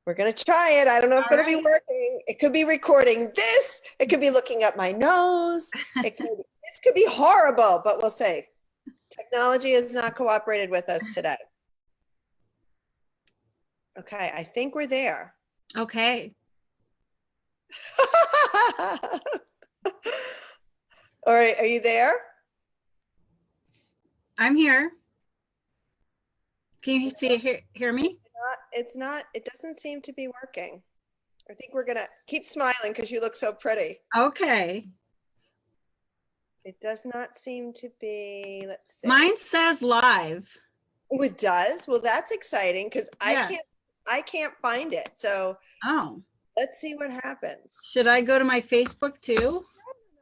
We're going to try it. I don't know if All it'll be right. working. It could be recording this. It could be looking up my nose. This could be horrible, but we'll see. Technology has not cooperated with us today. Okay, I think we're there. Okay. All right, are you there? I'm here. Can you hear me? It doesn't seem to be working. I think we're gonna keep smiling because you look so pretty. Okay. It does not seem to be, let's see. Mine says live. Oh, it does? Well, that's exciting because Yeah. I can't find it. So Oh, let's see what happens. should I go to my Facebook too?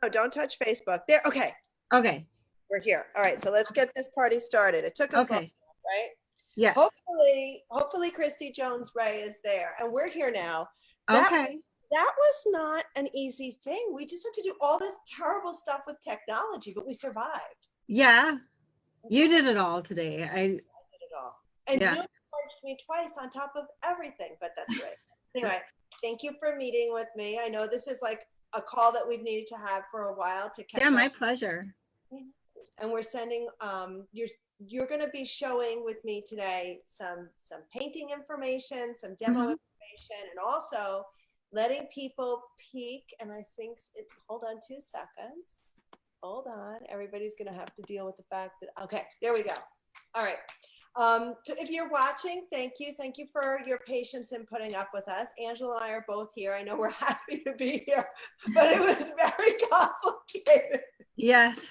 No, don't touch Facebook. There, okay. Okay. We're here. All right, so let's get this party started. It took us long, right? Yes. Hopefully Christy Jones Ray is there. And we're here now. Okay. That was not an easy thing. We just had to do all this terrible stuff with technology, but we survived. Yeah. You did it all today. I did it all. And Zoom charged me twice on top of everything, but that's right. Anyway, thank you for meeting with me. I know this is like a call that we've needed to have for a while to catch up. Yeah, my pleasure. And we're sending, you're going to be showing with me today some painting information, some demo information, and also letting people peek. And I think, hold on 2 seconds. Hold on. Everybody's going to have to deal with the fact that, okay, there we go. All right. So if you're watching, thank you. Thank you for your patience in putting up with us. Angela and I are both here. I know we're happy to be here, but it was very complicated. Yes.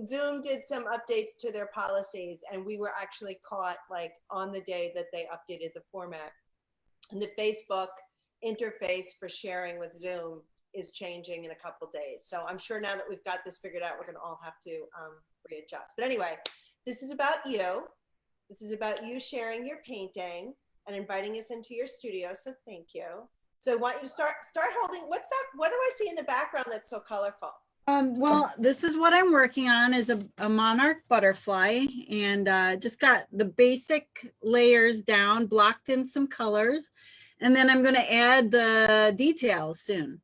Zoom did some updates to their policies, and we were actually caught like on the day that they updated the format. And the Facebook interface for sharing with Zoom is changing in a couple days. So I'm sure now that we've got this figured out, we're going to all have to readjust. But anyway, this is about you. This is about you sharing your painting and inviting us into your studio. So thank you. So I want you to start holding. What's that? What do I see in the background that's so colorful? Well, this is what I'm working on is a monarch butterfly, and just got the basic layers down, blocked in some colors, and then I'm going to add the details soon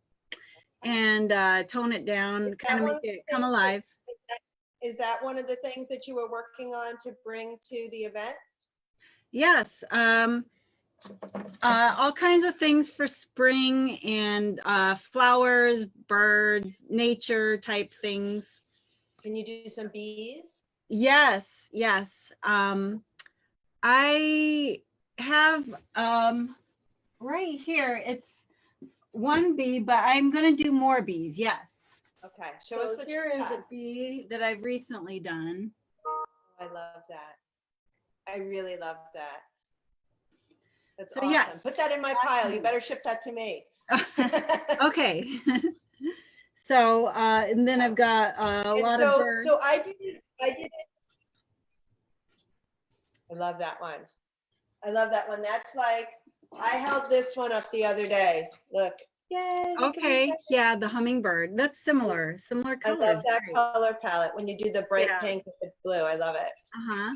and tone it down, kind of make it come alive. Is that one of the things that you were working on to bring to the event? Yes. All kinds of things for spring and flowers, birds, nature type things. Can you do some bees? Yes, yes. I have right here, it's one bee, but I'm going to do more bees. Yes. Okay. Show us what here is a bee that I've recently done. I love that. I really love that. That's so awesome. Yes. Put that in my pile. You better ship that to me. Okay. So, and then I've got a lot of birds. So I did it. I love that one. I love that one. That's like, I held this one up the other day. Look. Yay. Okay. Yeah, the hummingbird. That's similar colors. I love that color palette when you do the bright pink with the blue. I love it. Uh-huh.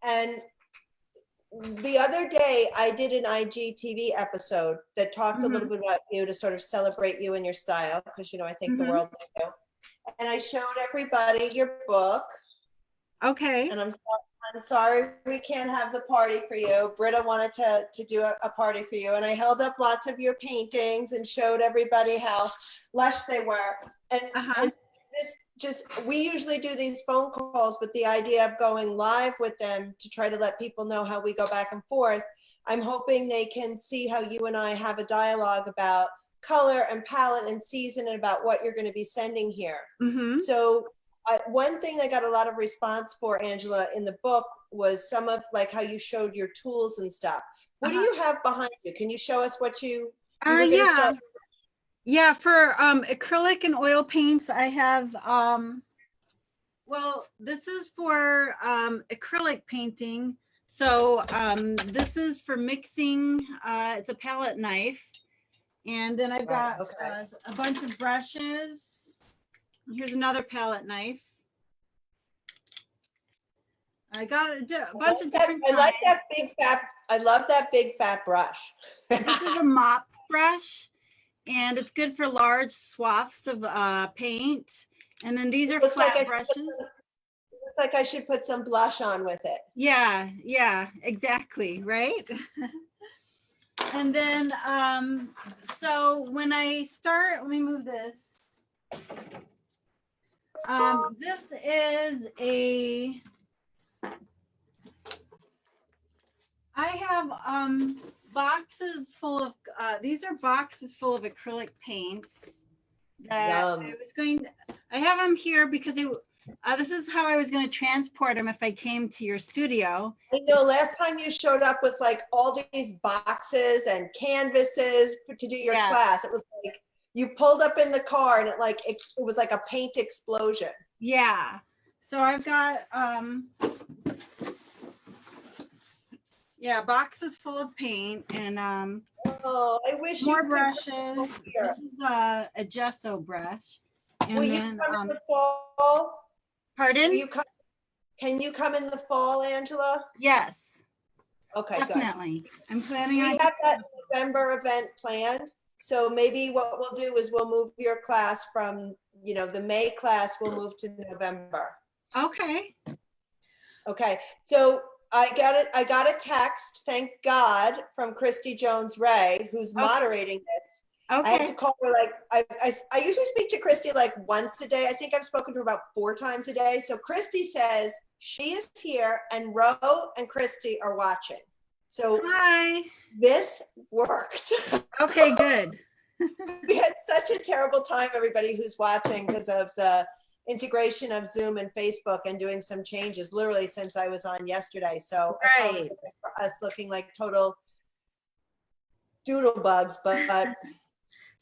And the other day I did an IGTV episode that talked a little bit about you to sort of celebrate you and your style, because you know I think the world of you. And I showed everybody your book. Okay. And I'm sorry we can't have the party for you. Britta wanted to do a party for you, and I held up lots of your paintings and showed everybody how lush they were. And this we usually do these phone calls, but the idea of going live with them to try to let people know how we go back and forth, I'm hoping they can see how you and I have a dialogue about color and palette and season and about what you're going to be sending here. So one thing I got a lot of response for, Angela, in the book was some of like how you showed your tools and stuff. What do you have behind you? Can you show us what you Yeah, for acrylic and oil paints, I have, well, this is for acrylic painting. So this is for mixing, it's a palette knife. And then I've got a bunch of brushes. Here's another palette knife. I got a bunch of different I like kinds. that big fat, I love that big fat brush. This is a mop brush, and it's good for large swaths of paint. And then these are flat brushes. It looks like I should put some blush on with it. Yeah, exactly, right? And then, so when I start, let me move this. This is I have boxes full of, these are boxes full of acrylic paints that I have them here because this is how I was going to transport them if I came to your studio. I know last time you showed up with like all these boxes and canvases to do your class, it was like you pulled up in the car and it was like a paint explosion. Yeah. So I've got boxes full of paint and oh, I wish more brushes. This is a gesso brush. And will then, you come in the fall? Pardon? Can you come in the fall, Angela? Yes. Okay, definitely. Good. I'm planning on. We have that November event planned. So maybe what we'll do is we'll move your class from, the May class, we'll move to November. Okay. Okay. So I got a text, thank God, from Christy Jones Ray, who's moderating this. Okay. I had to call her I usually speak to Christy like once a day. I think I've spoken to her about 4 times a day. So Christy says she is here and Ro and Christy are watching. So hi. This worked. Okay, good. We had such a terrible time, everybody who's watching, because of the integration of Zoom and Facebook and doing some changes literally since I was on yesterday. So right. For us looking like total doodle bugs, but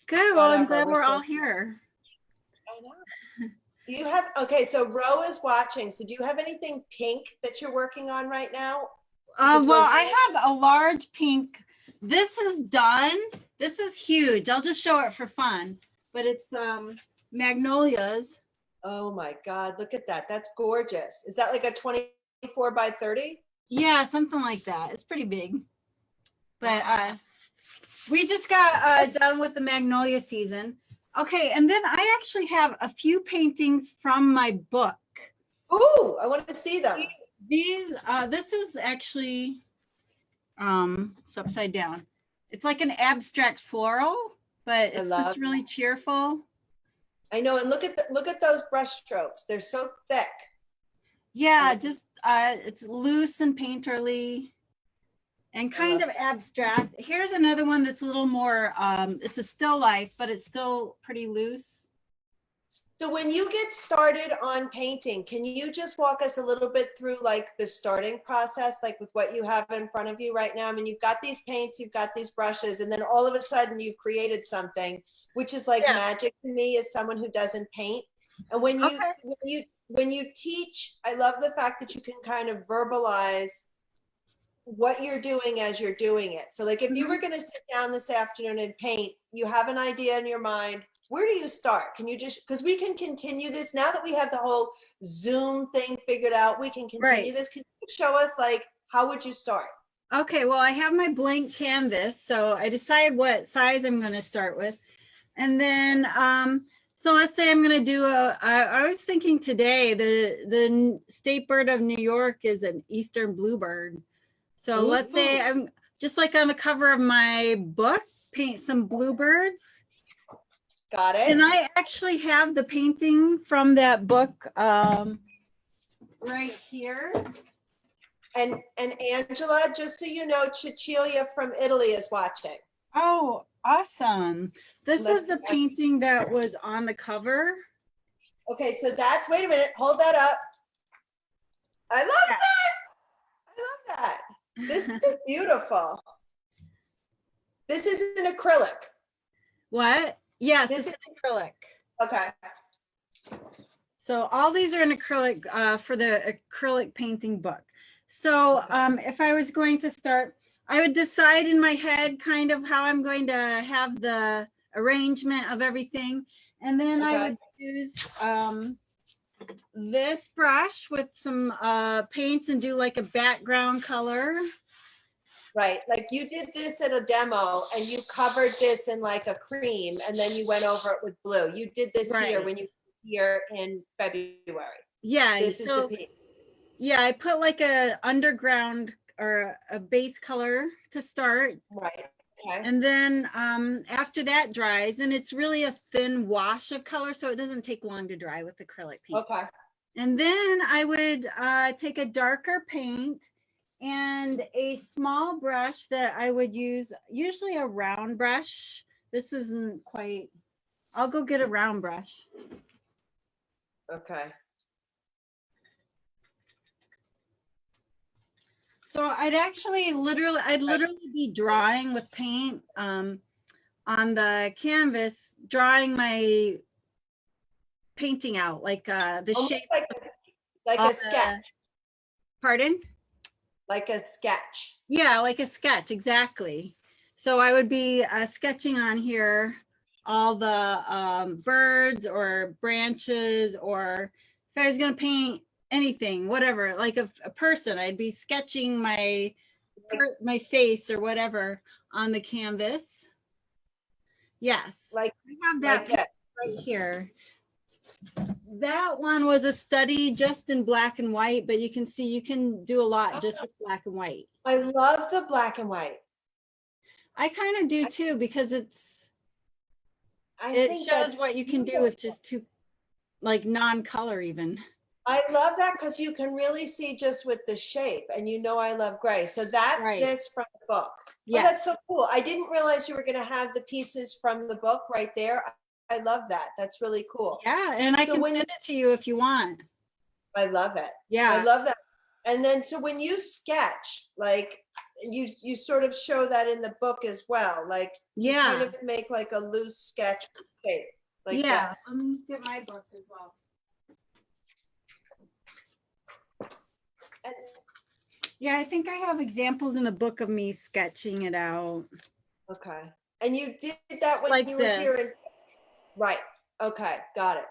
good. Well, I'm glad we're all here. I know. You have, okay, so Ro is watching. So do you have anything pink that you're working on right now? Well, I have a large pink. This is done. This is huge. I'll just show it for fun, but it's magnolias. Oh my God, look at that. That's gorgeous. Is that like a 24 by 30? Yeah, something like that. It's pretty big. But we just got done with the magnolia season. Okay, and then I actually have a few paintings from my book. Ooh, I want to see them. This is actually it's upside down. It's like an abstract floral, but it's just really cheerful. I know, and look at those brush strokes. They're so thick. Yeah, just it's loose and painterly and kind of abstract. Here's another one that's a little more it's a still life, but it's still pretty loose. So when you get started on painting, can you just walk us a little bit through like the starting process, like with what you have in front of you right now? I mean, you've got these paints, you've got these brushes, and then all of a sudden you've created something, which is like magic to me as someone who doesn't paint. And when you teach, I love the fact that you can kind of verbalize what you're doing as you're doing it. So like if you were going to sit down this afternoon and paint, you have an idea in your mind, where do you start? Can you just, because we can continue this now that we have the whole Zoom thing figured out, we can continue this. Can you show us like, how would you start? Okay, well, I have my blank canvas, so I decide what size I'm going to start with. And then, so let's say I'm going to do I was thinking today, the state bird of New York is an eastern bluebird. So let's say I'm just like on the cover of my book, paint some bluebirds. Got it. And I actually have the painting from that book right here. And Angela, just so you know, Cecilia from Italy is watching. Oh, awesome. This is the painting that was on the cover. Okay, so that's, wait a minute, hold that up. I love that. I love that. This is beautiful. This is an acrylic. What? Yes, this is acrylic. Okay. So all these are in acrylic for the acrylic painting book. So if I was going to start, I would decide in my head kind of how I'm going to have the arrangement of everything. And then I would choose this brush with some paints and do like a background color. Right, like you did this at a demo and you covered this in like a cream and then you went over it with blue. You did this here Right. when you were here in February. Yeah. This is the paint. Yeah, I put like a underground or a base color to start. Right. Okay. And then after that dries, and it's really a thin wash of color, so it doesn't take long to dry with acrylic paint. Okay. And then I would take a darker paint and a small brush that I would use, usually a round brush. This isn't quite, I'll go get a round brush. Okay. So I'd literally be drawing with paint on the canvas, drawing my painting out, like the Almost shape. like a sketch. Pardon? Like a sketch. Yeah, like a sketch, exactly. So I would be sketching on here all the birds or branches, or if I was going to paint anything, whatever, like a person, I'd be sketching my face or whatever on the canvas. Yes, Like I have that like right here. That one was a study just in black and white, but you can see you can do a lot just with black and white. I love the black and white. I kind of do too, because it shows what you can do with just two, like non-color even. I love that because you can really see just with the shape, and you know I love gray. So that's Right. This from the book. Yeah, Oh, that's so cool. I didn't realize you were going to have the pieces from the book right there. I love that. That's really cool. yeah, and I can send it to you if you want. I love it. Yeah, I love that. And then so when you sketch, like you sort of show that in the book as well. Like you kind of make like a loose sketch shape like this. Let me get my book as well. And yeah, I think I have examples in the book of me sketching it out. Okay. And you did that when Like you were this. here. Right. Okay. Got it.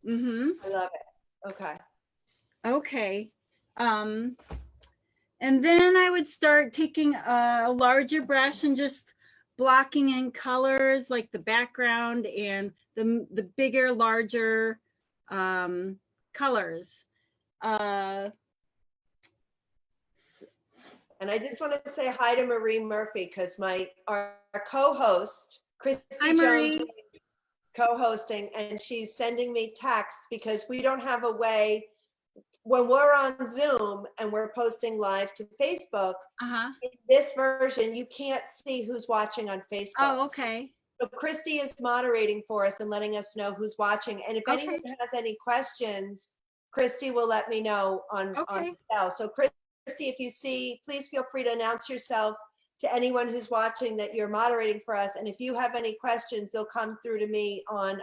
Mm-hmm. I love it. Okay. Okay. And then I would start taking a larger brush and just blocking in colors like the background and the bigger, larger colors. And I just want to say hi to Marie Murphy, because our co-host, Christy Jones, co-hosting, and she's sending me texts because we don't have a way when we're on Zoom and we're posting live to Facebook. In this version, you can't see who's watching on Facebook. Oh, okay. So Christy is moderating for us and letting us know who's watching. And if anyone has any questions, Christy will let me know on the cell. So Christy, if you see, please feel free to announce yourself to anyone who's watching that you're moderating for us. And if you have any questions, they'll come through to me on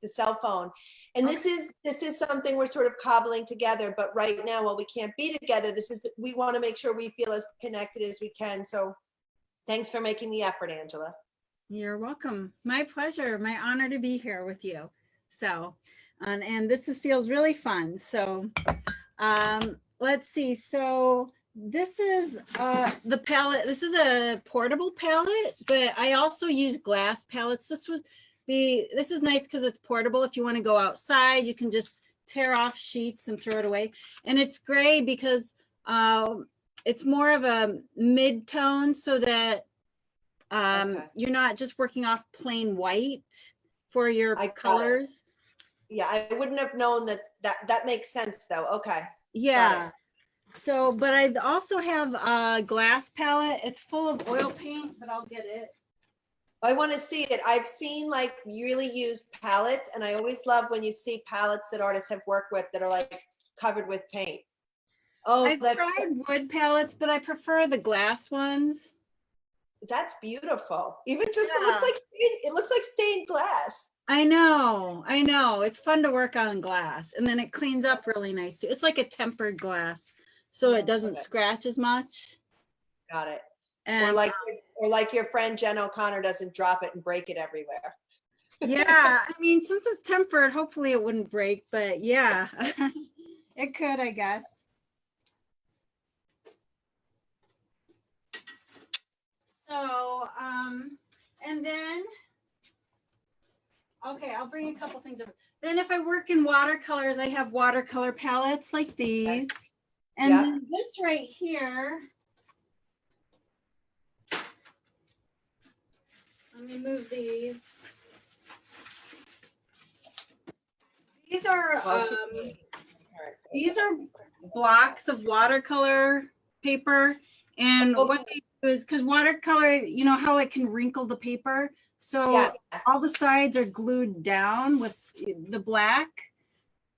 the cell phone. And this is something we're sort of cobbling together, but right now, while we can't be together, we want to make sure we feel as connected as we can. So thanks for making the effort, Angela. You're welcome. My pleasure. My honor to be here with you. So, and this feels really fun. So, let's see. So this is the palette. This is a portable palette, but I also use glass palettes. This is nice because it's portable. If you want to go outside, you can just tear off sheets and throw it away. And it's gray because it's more of a mid-tone, so that you're not just working off plain white for your colors. Yeah, I wouldn't have known that makes sense though. Okay. Yeah. So, but I also have a glass palette. It's full of oil paint, but I'll get it. I want to see it. I've seen like really used palettes, and I always love when you see palettes that artists have worked with that are like covered with paint. Oh, I've tried wood palettes, but I prefer the glass ones. That's beautiful. Even just it looks like stained glass. I know. It's fun to work on glass, and then it cleans up really nice too. It's like a tempered glass, so it doesn't scratch as much. Got it. And or like your friend Jen O'Connor doesn't drop it and break it everywhere. Yeah, I mean, since it's tempered, hopefully it wouldn't break, but yeah, it could, I guess. So, and then, okay, I'll bring a couple things over. Then if I work in watercolors, I have watercolor palettes like these. And Yeah. then this right here, let me move these. These are blocks of watercolor paper. And what they do is, because watercolor, you know how it can wrinkle the paper. So all the sides are glued down with the black.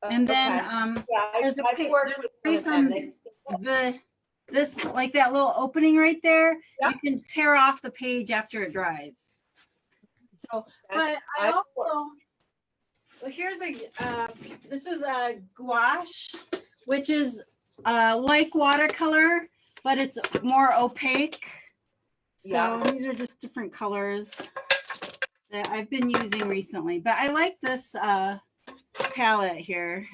And then there's a place on this, like that little opening right there. You can tear off the page after it dries. So, but I also, well, here's this is a gouache, which is like watercolor, but it's more opaque. So these are just different colors that I've been using recently. But I like this palette here.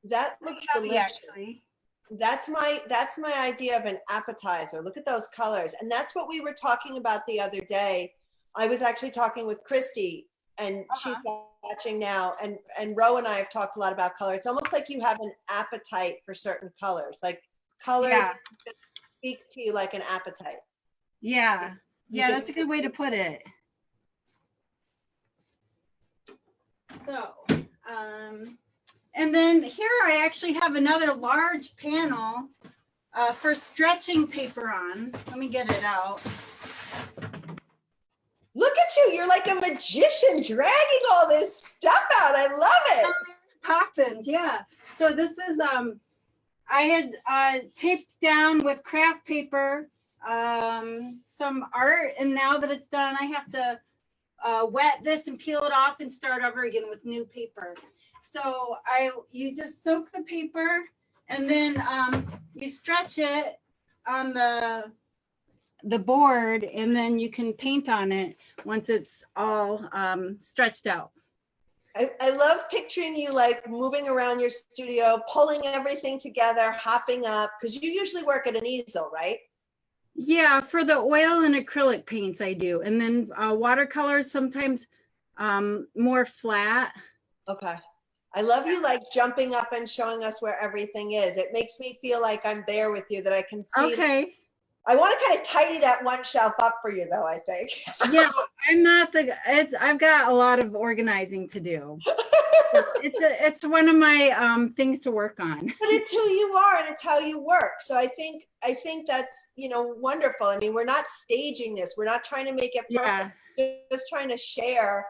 That looks heavy, delicious. actually. That's my idea of an appetizer. Look at those colors. And that's what we were talking about the other day. I was actually talking with Christy, and she's watching now, and Ro and I have talked a lot about color. It's almost like you have an appetite for certain colors. Like color speaks to you like an appetite. Yeah. Yeah, that's a good way to put it. So, and then here I actually have another large panel for stretching paper on. Let me get it out. Look at you. You're like a magician dragging all this stuff out. I love it. Poppins, yeah. So this is, I had taped down with craft paper some art, and now that it's done, I have to wet this and peel it off and start over again with new paper. So you just soak the paper, and then you stretch it on the board, and then you can paint on it once it's all stretched out. I love picturing you like moving around your studio, pulling everything together, hopping up, because you usually work at an easel, right? Yeah, for the oil and acrylic paints I do. And then watercolors sometimes more flat. Okay. I love you like jumping up and showing us where everything is. It makes me feel like I'm there with you, that I can see. Okay. I want to kind of tidy that one shelf up for you though, I think. Yeah, I'm not I've got a lot of organizing to do. It's one of my things to work on. But it's who you are and it's how you work. So I think that's, wonderful. I mean, we're not staging this. We're not trying to make it perfect. Yeah. Just trying to share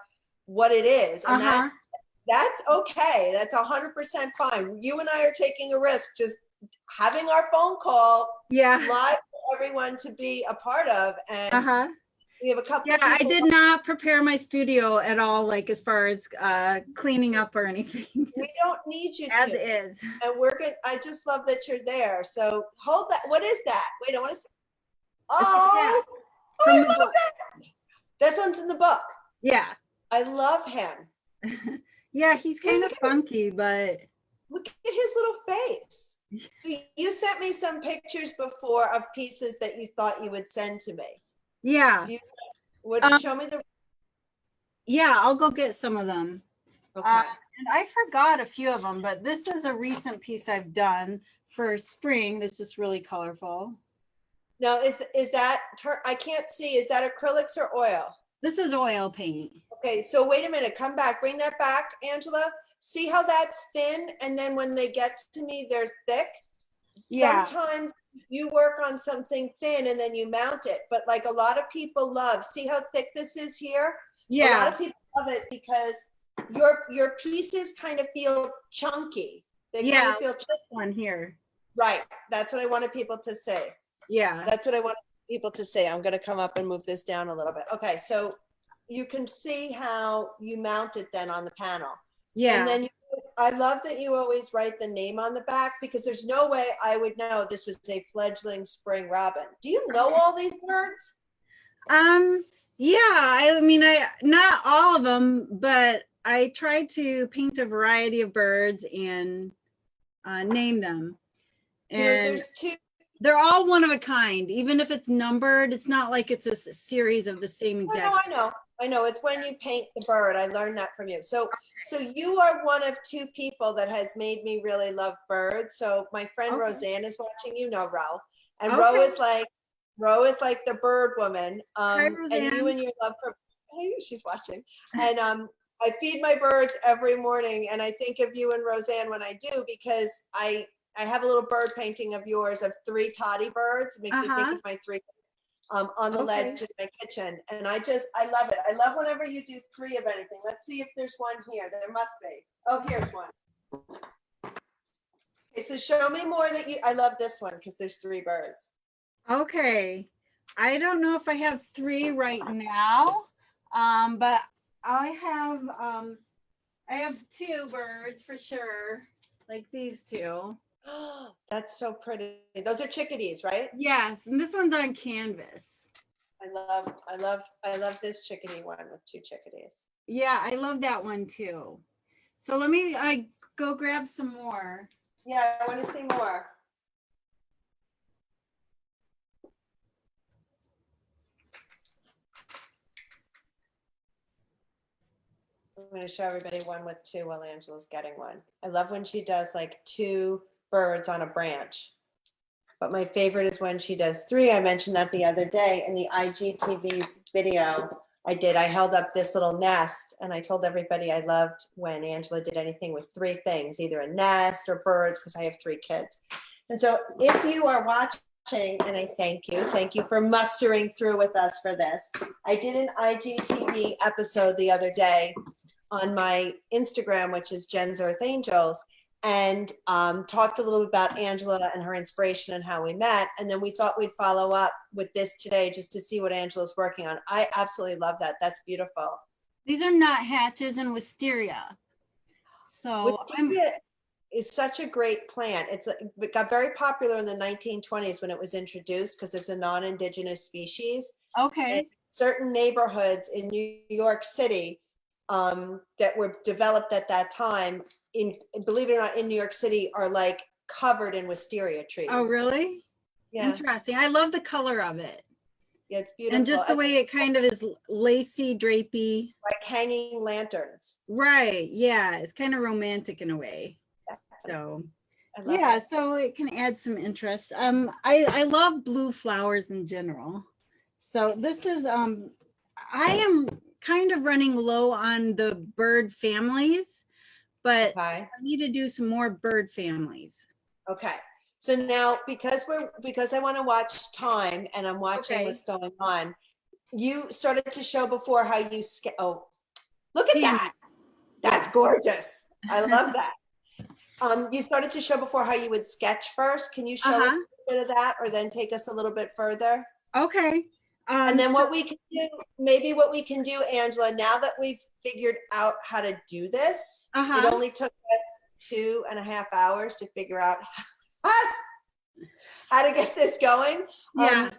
what it is. And that's okay. That's 100% fine. You and I are taking a risk, just having our phone call live for everyone to be a part of. And we have a couple of I did not prepare my studio at all, like as far as cleaning up or anything. We don't need you as to. is. And we're good. I just love that you're there. So hold that. What is that? Wait, I want to see. Oh, I love that. That one's in the book. Yeah. I love him. Yeah, he's kind of funky, but look at his little face. So you sent me some pictures before of pieces that you thought you would send to me. Yeah. Show me the. Yeah, I'll go get some of them. Okay. And I forgot a few of them, but this is a recent piece I've done for spring. This is really colorful. Now, is that, I can't see, is that acrylics or oil? This is oil paint. Okay, so wait a minute, come back, bring that back, Angela. See how that's thin, and then when they get to me, they're thick? Yeah. Sometimes you work on something thin and then you mount it, but like a lot of people see how thick this is here? Yeah. A lot of people love it because your pieces kind of feel chunky. They kind of feel this one here. Right, that's what I wanted people to say. Yeah. That's what I wanted people to say. I'm gonna come up and move this down a little bit. Okay, so you can see how you mount it then on the panel. Yeah. And then I love that you always write the name on the back, because there's no way I would know this was a fledgling spring robin. Do you know all these birds? Yeah, I mean, I not all of them, but I tried to paint a variety of birds and name them. And there's two. they're all one of a kind, even if it's numbered. It's not like it's a series of the same exact. I know. It's when you paint the bird. I learned that from you. So you are one of two people that has made me really love birds. So my friend Roseanne is watching. You know Ro, and Ro is like the bird woman. Hi, And you and your love for she's watching. And I feed my birds every morning, and I think of you and Roseanne when I do, because I have a little bird painting of yours of 3 toddy birds. It makes me think of my 3 on the ledge in my kitchen. And I love it. I love whenever you do 3 of anything. Let's see if there's one here. There must be. Oh, here's one. Okay, so show me more that I love this one because there's 3 birds. Okay. I don't know if I have 3 right now, but I have 2 birds for sure, like these 2. That's so pretty. Those are chickadees, right? Yes, and this one's on canvas. I love this chickadee one with 2 chickadees. Yeah, I love that one too. So let me go grab some more. Yeah, I want to see more. I'm going to show everybody one with 2 while Angela's getting one. I love when she does like 2 birds on a branch. But my favorite is when she does 3. I mentioned that the other day in the IGTV video I did. I held up this little nest, and I told everybody I loved when Angela did anything with 3 things, either a nest or birds, because I have 3 kids. And so if you are watching, and I thank you for mustering through with us for this. I did an IGTV episode the other day on my Instagram, which is Jen's Earth Angels, and talked a little bit about Angela and her inspiration and how we met. And then we thought we'd follow up with this today just to see what Angela's working on. I absolutely love that. That's beautiful. These are nuthatches and wisteria. So is such a great plant. It got very popular in the 1920s when it was introduced because it's a non-indigenous species. Okay. And certain neighborhoods in New York City that were developed at that time, believe it or not, in New York City, are like covered in wisteria trees. Oh, really? Yeah. Interesting. I love the color of it. Yeah, it's beautiful. And just the way it kind of is lacy, drapey. Like hanging lanterns. Right. Yeah. It's kind of romantic in a way. So yeah, so it can add some interest. I love blue flowers in general. So this is I am kind of running low on the bird families, but I need to do some more bird families. Okay. So now because I want to watch time and I'm watching what's going on, you started to show before how you look at that. That's gorgeous. I love that. You started to show before how you would sketch first. Can you show us a bit of that, or then take us a little bit further? Okay. And then what we can do, Angela, now that we've figured out how to do this, it only took us 2.5 hours to figure out how to get this going. Yeah.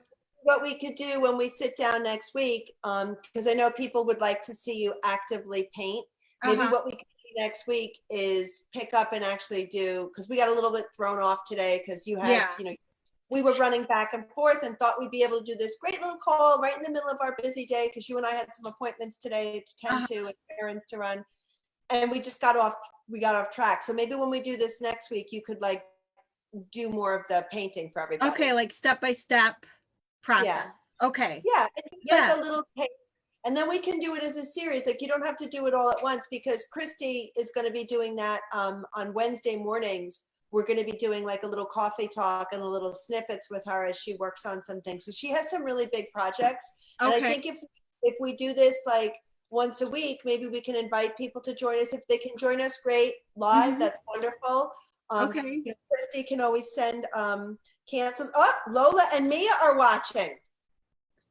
What we could do when we sit down next week, because I know people would like to see you actively paint. Maybe what we could do next week is pick up and actually do, because we got a little bit thrown off today because you had, we were running back and forth and thought we'd be able to do this great little call right in the middle of our busy day, because you and I had some appointments today to tend to and errands to run, and we got off track. So maybe when we do this next week, you could like do more of the painting for everybody. Okay, like step-by-step process. Yeah. Okay. Yeah. Like a little tape. And then we can do it as a series. Like you don't have to do it all at once, because Christy is going to be doing that on Wednesday mornings. We're going to be doing like a little coffee talk and a little snippets with her as she works on some things. So she has some really big projects. And I think if we do this like once a week, maybe we can invite people to join us. If they can join us, great. Live, that's wonderful. Christy can always send cancels. Oh, Lola and Mia are watching.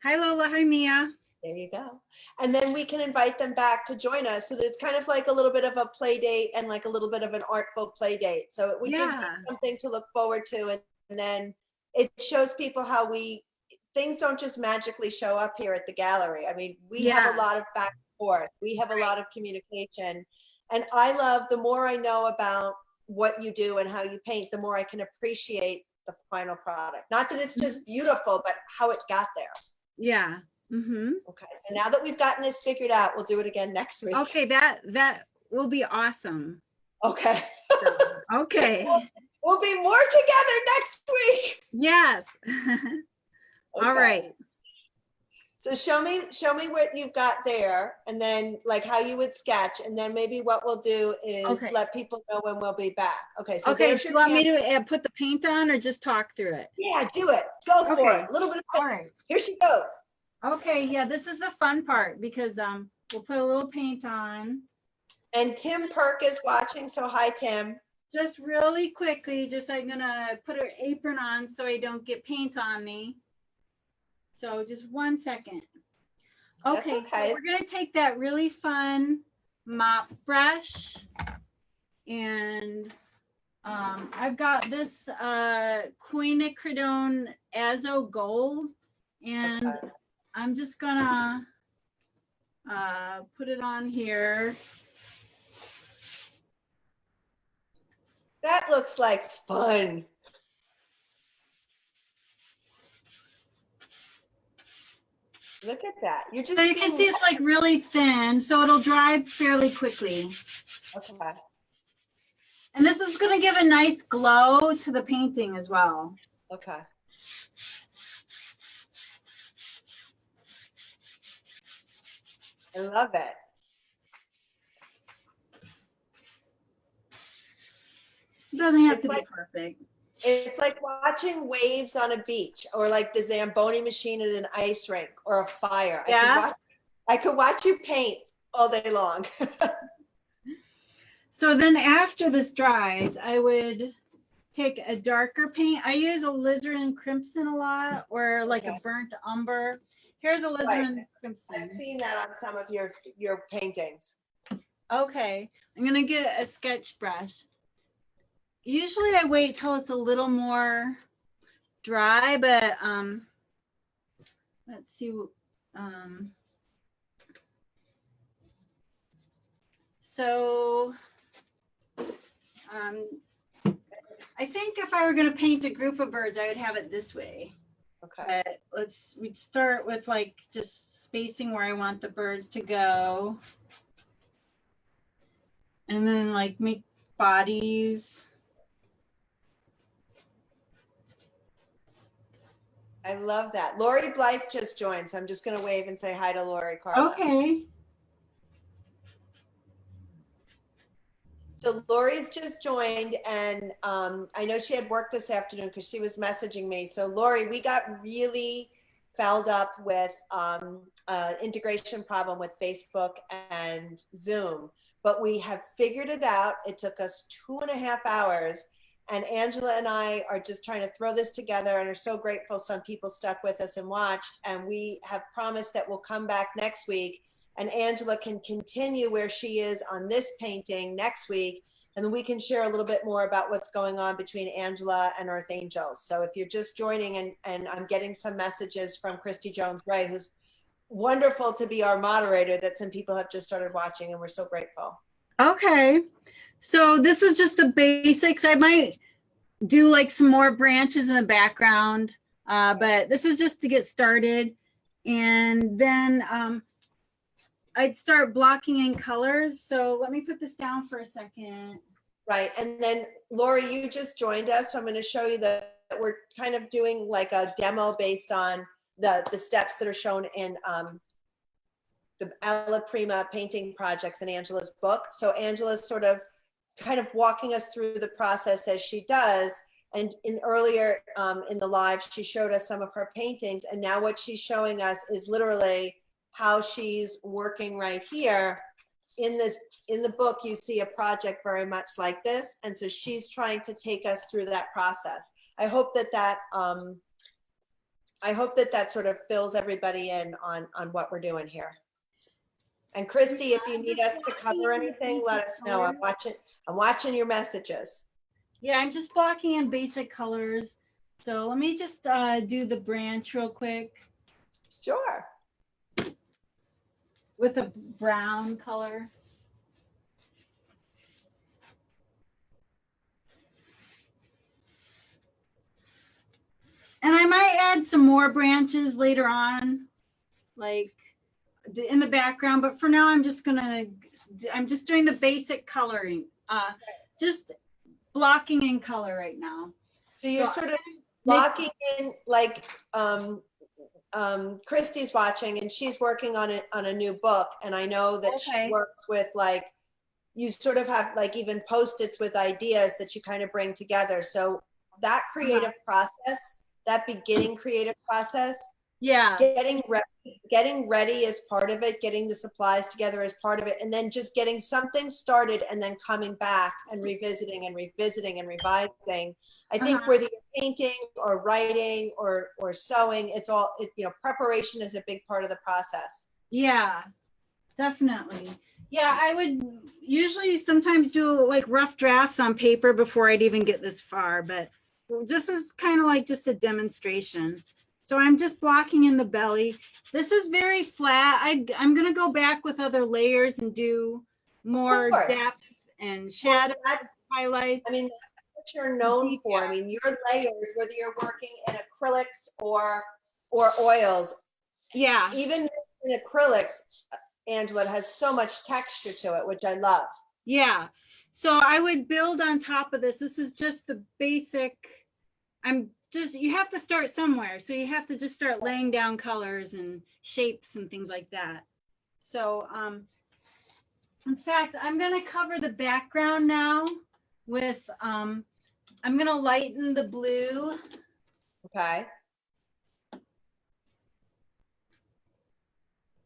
Hi, Lola. Hi, Mia. There you go. And then we can invite them back to join us, so that it's kind of like a little bit of a play date and like a little bit of an artful play date. So it would give you something to look forward to. And then it shows people how we things don't just magically show up here at the gallery. I mean, we have a lot of back and forth. We have a lot of communication. And I love, the more I know about what you do and how you paint, the more I can appreciate the final product. Not that it's just beautiful, but how it got there. Yeah. Mm-hmm. Okay. So now that we've gotten this figured out, we'll do it again next week. Okay. That will be awesome. Okay. Okay. We'll be more together next week. Yes. All right. So show me what you've got there, and then like how you would sketch, and then maybe what we'll do is let people know when we'll be back. Okay. So do you want me to put the paint on or just talk through it? Yeah, do it. Go for it. A little bit of paint. All right. Here she goes. Okay. Yeah, this is the fun part because we'll put a little paint on. And Tim Perk is watching, so hi, Tim. Just really quickly, I'm gonna put an apron on so I don't get paint on me. So just 1 second. Okay, so we're gonna take that really fun mop brush, and I've got this quinacridone Azo Gold, and I'm just gonna put it on here. That looks like fun. Look at that. You're just so you can see it's like really thin, so it'll dry fairly quickly. Okay. And this is going to give a nice glow to the painting as well. Okay. I love it. It doesn't have to be perfect. It's like watching waves on a beach, or like the Zamboni machine at an ice rink, or a fire. Yeah. I could watch you paint all day long. So then after this dries, I would take a darker paint. I use alizarin crimson a lot, or like a burnt umber. Here's alizarin crimson. I've seen that on some of your paintings. Okay, I'm gonna get a sketch brush. Usually I wait till it's a little more dry, but let's see. So I think if I were going to paint a group of birds, I would have it this way. Okay. But we'd start with like just spacing where I want the birds to go. And then like make bodies. I love that. Lori Blythe just joined, so I'm just going to wave and say hi to Lori, Carla. Okay. So Lori's just joined, and I know she had work this afternoon because she was messaging me. So Lori, we got really fouled up with integration problem with Facebook and Zoom, but we have figured it out. It took us 2.5 hours. And Angela and I are just trying to throw this together and are so grateful some people stuck with us and watched. And we have promised that we'll come back next week, and Angela can continue where she is on this painting next week. And then we can share a little bit more about what's going on between Angela and Earth Angels. So if you're just joining, and I'm getting some messages from Christy Jones-Gray, who's wonderful to be our moderator, that some people have just started watching, and we're so grateful. Okay. So this is just the basics. I might do like some more branches in the background, but this is just to get started. And then I'd start blocking in colors. So let me put this down for a second. Right. And then Lori, you just joined us. So I'm going to show you that we're kind of doing like a demo based on the steps that are shown in the Alla Prima painting projects in Angela's book. So Angela's sort of kind of walking us through the process as she does. And earlier in the live, she showed us some of her paintings. And now what she's showing us is literally how she's working right here. In the book, you see a project very much like this. And so she's trying to take us through that process. I hope that sort of fills everybody in on what we're doing here. And Christy, if you need us to cover anything, let us know. I'm watching your messages. Yeah, I'm just blocking in basic colors. So let me just do the branch real quick Sure. with a brown color. And I might add some more branches later on, like in the background, but for now I'm just doing the basic coloring, just blocking in color right now. So you're sort of blocking in, like Christy's watching and she's working on a new book, and I know that she works with, like, you sort of have like even Post-its with ideas that you kind of bring together. So that creative process, that beginning creative process, getting ready is part of it, getting the supplies together is part of it, and then just getting something started and then coming back and revisiting and revising and revising. I think whether you're painting or writing or sewing, it's all, preparation is a big part of the process. Yeah, definitely. Yeah, I would usually sometimes do like rough drafts on paper before I'd even get this far, but this is kind of like just a demonstration. So I'm just blocking in the belly. This is very flat. I'm going to go back with other layers and do more depth and shadow highlights. I mean, that's what you're known for. I mean, your layers, whether you're working in acrylics or oils. Yeah. Even in acrylics, Angela, it has so much texture to it, which I love. Yeah. So I would build on top of this. This is just the basic. You have to start somewhere. So you have to just start laying down colors and shapes and things like that. So, in fact, I'm going to cover the background now with, I'm going to lighten the blue. Okay.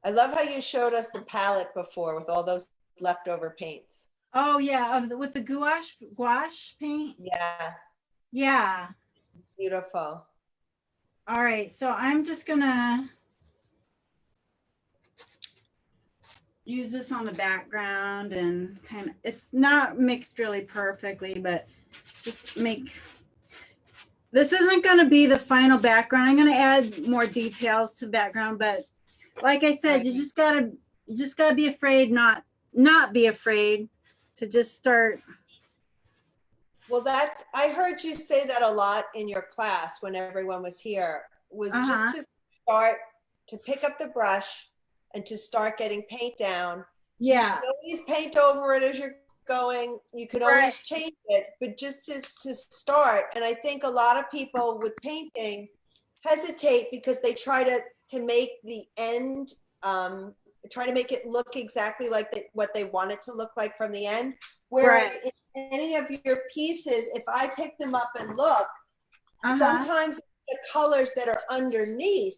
I love how you showed us the palette before with all those leftover paints. Oh yeah, with the gouache paint. Yeah. Yeah. Beautiful. All right, so I'm just gonna use this on the background and it's not mixed really perfectly, but just this isn't gonna be the final background. I'm gonna add more details to the background, but like I said, you just gotta be afraid, not be afraid to just start. Well, I heard you say that a lot in your class when everyone was here, was just to start to pick up the brush and to start getting paint down. Yeah. You can always paint over it as you're going. You can always change it, but just to start. And I think a lot of people with painting hesitate because they try to make the end, try to make it look exactly like what they want it to look like from the end. Whereas in any of your pieces, if I pick them up and look, sometimes the colors that are underneath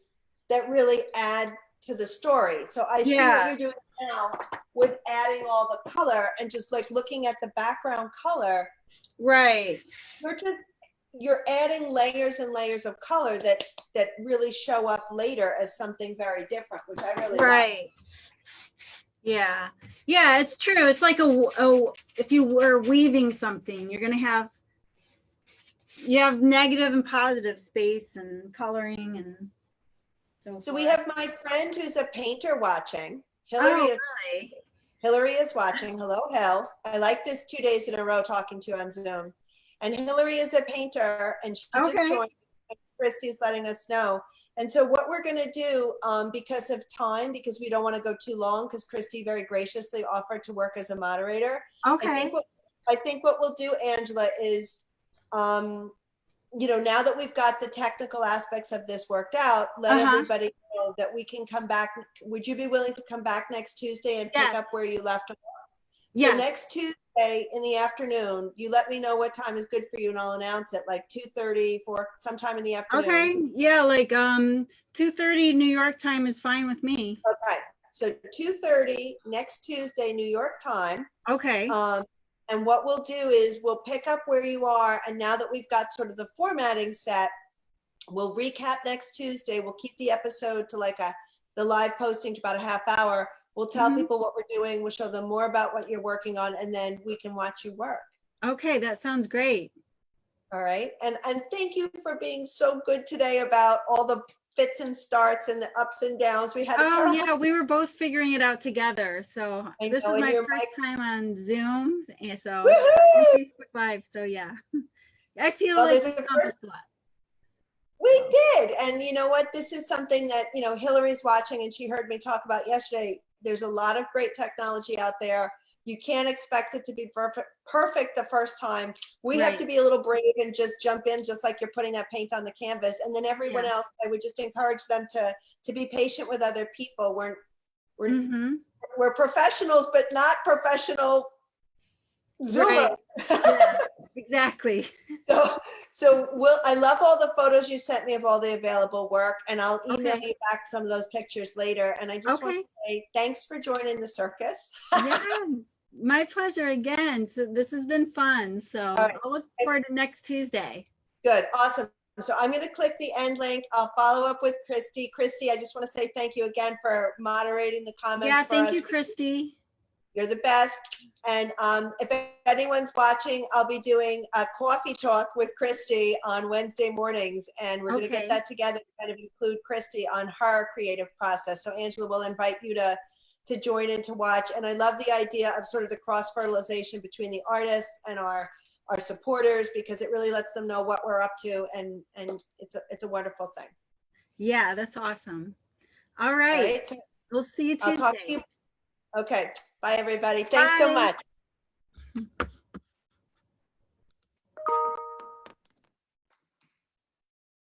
that really add to the story. So I see what you're doing now with adding all the color and just like looking at the background color. Right. You're adding layers and layers of color that really show up later as something very different, which I really like. Yeah. Yeah, it's true. It's like if you were weaving something, you're going to have negative and positive space and coloring and so we have my friend who's a painter watching. Hillary is watching. Hello, Hill. I like this 2 days in a row talking to you on Zoom. And Hillary is a painter and she just joined. Christy's letting us know. And so what we're going to do, because of time, because we don't want to go too long, because Christy very graciously offered to work as a moderator. Okay. I think what we'll do, Angela, is, now that we've got the technical aspects of this worked out, let everybody know that we can come back. Would you be willing to come back next Tuesday and pick up where you left off? Yeah. So next Tuesday in the afternoon, you let me know what time is good for you and I'll announce it, like 2:30 for sometime in the afternoon. Okay. Yeah, like 2:30 New York time is fine with me. Okay. So 2:30 next Tuesday, New York time. Okay. And what we'll do is we'll pick up where you are. And now that we've got sort of the formatting set, we'll recap next Tuesday. We'll keep the episode to like the live posting to about a half hour. We'll tell people what we're doing. We'll show them more about what you're working on, and then we can watch you work. Okay, that sounds great. All right. And thank you for being so good today about all the fits and starts and the ups and downs. We had a terrible. Yeah, we were both figuring it out together. So this is my first time on Zoom, and so Facebook Live. So yeah, I feel like we accomplished a lot. We did. And you know what? This is something that, you know, Hillary's watching and she heard me talk about yesterday. There's a lot of great technology out there. You can't expect it to be perfect the first time. We have to be a little brave and just jump in, just like you're putting that paint on the canvas. And then everyone else, I would just encourage them to be patient with other people. We're professionals, but not professional Zoomers. Yeah, exactly. So I love all the photos you sent me of all the available work, and I'll email you back some of those pictures later. And I just want to say thanks for joining the circus. Yeah, my pleasure again. So this has been fun. So I'll look forward to next Tuesday. Good, awesome. So I'm going to click the end link. I'll follow up with Christy. Christy, I just want to say thank you again for moderating the comments. Yeah, thank you, Christy. You're the best. And if anyone's watching, I'll be doing a coffee talk with Christy on Wednesday mornings. And we're going to get that together to kind of include Christy on her creative process. So Angela will invite you to join in to watch. And I love the idea of sort of the cross-fertilization between the artists and our supporters, because it really lets them know what we're up to. And it's a wonderful thing. Yeah, that's awesome. All right. So we'll see you Tuesday. Okay. Bye, everybody. Thanks so much.